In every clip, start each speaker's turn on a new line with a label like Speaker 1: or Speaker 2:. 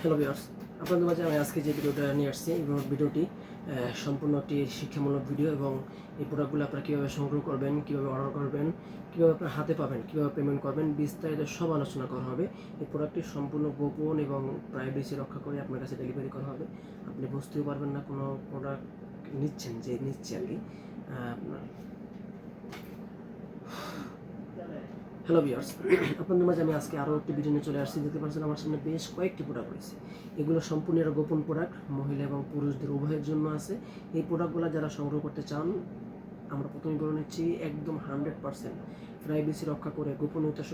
Speaker 1: Hello viewers, আপনাদের মাঝে আমি আজকে যে ভিডিওটা নিয়ে আসছি এই ভিডিওটি সম্পূর্ণ একটি শিক্ষামূলক ভিডিও এবং এই প্রোডাক্টগুলো আপনারা কীভাবে সংগ্রহ করবেন, কীভাবে অর্ডার করবেন, কীভাবে আপনার হাতে পাবেন, কীভাবে পেমেন্ট করবেন, বিস্তারিত সব আলোচনা করা হবে। এই প্রোডাক্টটি সম্পূর্ণ গোপন এবং প্রাইভেসি রক্ষা করে আপনার কাছে ডেলিভারি করা হবে। আপনি বুঝতেও পারবেন না কোনো প্রোডাক্ট নিচ্ছেন যে নিচ্ছে আর কি। আপনার হ্যালো ভিউয়ার্স, আপনাদের মাঝে আমি আজকে আরও একটি ভিডিও নিয়ে চলে আসছি। দেখতে পাচ্ছেন আমার সামনে বেশ কয়েকটি প্রোডাক্ট রয়েছে। এগুলো সম্পূর্ণ গোপন প্রোডাক্ট, মহিলা এবং পুরুষদের উভয়ের জন্য আছে। এই প্রোডাক্টগুলো যারা সংগ্রহ করতে চান, আমরা প্রথমে বলে নিচ্ছি একদম 100% প্রাইভেসি রক্ষা করে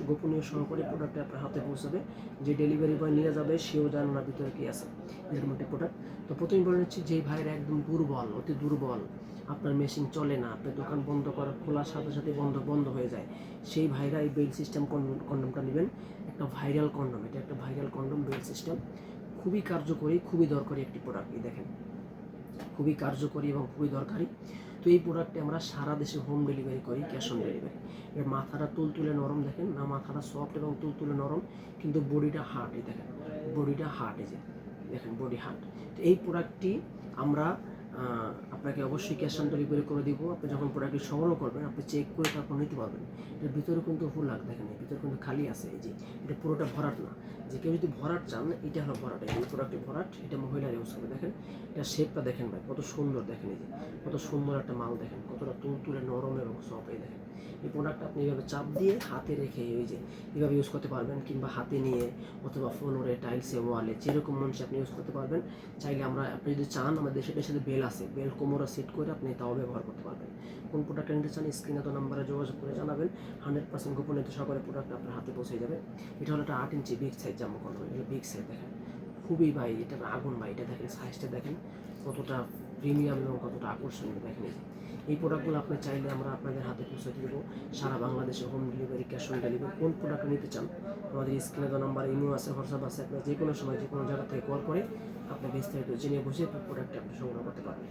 Speaker 1: গোপনীয় সহকারে প্রোডাক্টটা আপনার হাতে পৌঁছাবে। যে ডেলিভারি বয় নিয়ে যাবে সেও জানে না ভিতরে কী আছে, এরকম একটি প্রোডাক্ট। তো প্রথমে বলে নিচ্ছি, যেই ভাইয়ের একদম দুর্বল, অতি দুর্বল, আপনার মেশিন চলে না, আপনার দোকান বন্ধ খোলার সাথে সাথে বন্ধ হয়ে যায়, সেই ভাইরা এই বেল্ট সিস্টেম কন্ডমটা নেবেন। একটা ভাইরাল কন্ডম, এটা একটা ভাইরাল কন্ডম বেল্ট সিস্টেম, খুবই কার্যকরী, খুবই দরকারি একটি প্রোডাক্ট। এই দেখেন, খুবই কার্যকরী এবং খুবই দরকারি। তো এই প্রোডাক্টে আমরা সারা দেশে হোম ডেলিভারি করি, ক্যাশ অন ডেলিভারি। এর মাথাটা তুলতুলে নরম, দেখেন না, মাথাটা সফট এবং তুলতুলে নরম, কিন্তু বডিটা হার্ড। এই দেখেন, বডিটা হার্ড, এই যে দেখেন বডি হার্ড। তো এই প্রোডাক্টটি আমরা আপনাকে অবশ্যই ক্যাশ অন ডেলিভারি করে দিব। আপনি যখন প্রোডাক্টটি সংগ্রহ করবেন, আপনি চেক করে তারপর নিতে পারবেন। এর ভিতরে কিন্তু ফুল লাগ, দেখেন এই ভিতরে কিন্তু খালি আছে, এই যে এটা পুরোটা ভরাট না। যে কেউ যদি ভরাট চান, এটা হলো ভরাট, এই প্রোডাক্টটি ভরাট, এটা মহিলার ইউজ করবে। দেখেন এটা শেপটা দেখেন ভাই, কত সুন্দর, দেখেন এই যে কত সুন্দর একটা মাল, দেখেন কতটা তুলতুলে নরম এবং সফট। এই দেখেন এই প্রোডাক্টটা আপনি এইভাবে চাপ দিয়ে হাতে রেখে ওই যে এইভাবে ইউজ করতে পারবেন, কিংবা হাতে নিয়ে অথবা ফ্লোরে, টাইলসে, ওয়ালে, যেরকম মন আপনি ইউজ করতে পারবেন। চাইলে আপনি যদি চান, আমাদের দেশের সাথে বেল আছে, বেল কোমরে সেট করে আপনি তাও ব্যবহার করতে পারবেন। কোন প্রোডাক্টটা নিতে চান স্ক্রিনে তো নাম্বারে যোগাযোগ করে জানাবেন। 100% গোপনীয়তা সহকারে প্রোডাক্ট আপনার হাতে পৌঁছে যাবে। এটা হলো একটা 8 ইঞ্চি বিগ সাইজ জামা কন্ডম, এটা বিগ সাইজ, দেখেন খুবই ভাই, এটা আগুন ভাই। এটা দেখেন সাইজটা, দেখেন কতটা প্রিমিয়াম এবং কতটা আকর্ষণীয়। দেখেন এই প্রোডাক্টগুলো আপনি চাইলে আমরা আপনাদের হাতে পৌঁছে দেবো সারা বাংলাদেশে, home delivery, cash on delivery. কোন প্রোডাক্ট নিতে চান, আমাদের স্ক্রিনে তো নাম্বার, ইমো আছে, হোয়াটসঅ্যাপ আছে, আপনার যে কোনো সময় যে কোনো জায়গা থেকে কল করে আপনি বিস্তারিত জেনে বুঝে প্রোডাক্টটা আপনি সংগ্রহ করতে পারবেন।